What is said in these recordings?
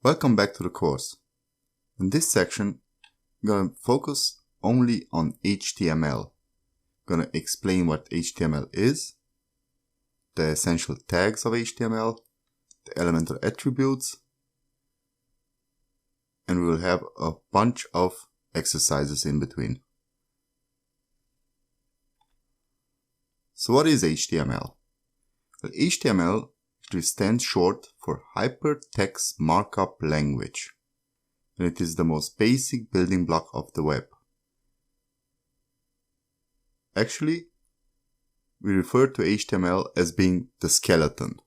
Welcome back to the course. In this section, I'm going to focus only on HTML. I'm going to explain what HTML is, the essential tags of HTML, the elemental attributes, and we will have a bunch of exercises in between. So what is HTML? Well, HTML stands short for Hypertext Markup Language, and it is the most basic building block of the web. Actually, we refer to HTML as being the skeleton.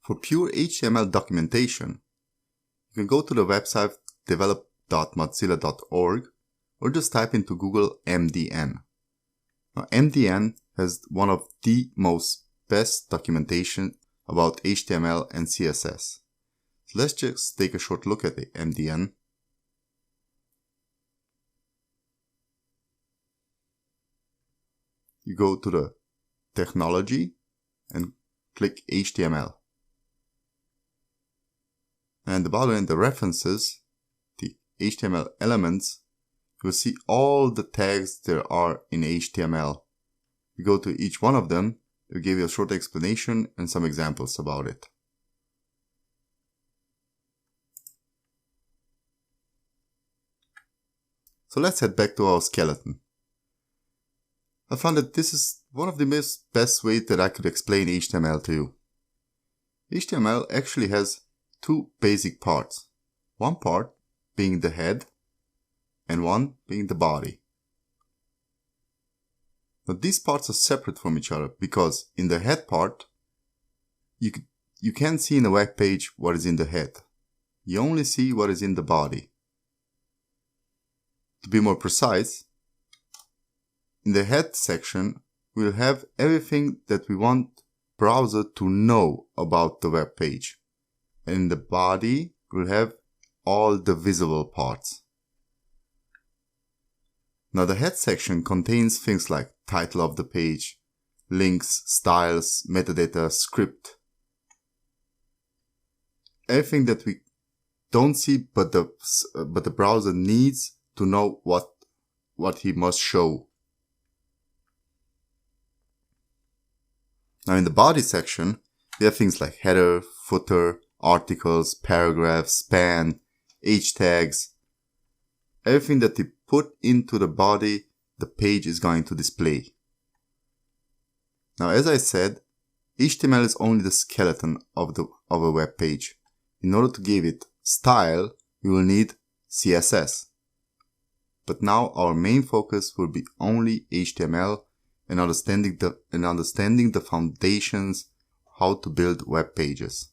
For pure HTML documentation, you can go to the website develop.mozilla.org or just type into Google MDN. Now, MDN has one of the most best documentation about HTML and CSS. So let's just take a short look at the MDN. You go to the technology and click HTML. And the bottom in the references, the HTML elements, you'll see all the tags there are in HTML. You go to each one of them, they'll give you a short explanation and some examples about it. So let's head back to our skeleton. I found that this is one of the best ways that I could explain HTML to you. HTML actually has two basic parts. One part being the head and one being the body. Now these parts are separate from each other because in the head part, you can't see in a web page what is in the head. You only see what is in the body. To be more precise, in the head section, we'll have everything that we want browser to know about the web page. And in the body, we'll have all the visible parts. Now the head section contains things like title of the page, links, styles, metadata, script. Everything that we don't see but the browser needs to know what he must show. Now in the body section, we have things like header, footer, articles, paragraphs, span, h tags. Everything that you put into the body, the page is going to display. Now, as I said, HTML is only the skeleton of a web page. In order to give it style, we will need CSS. But now our main focus will be only HTML and understanding the foundations, how to build web pages.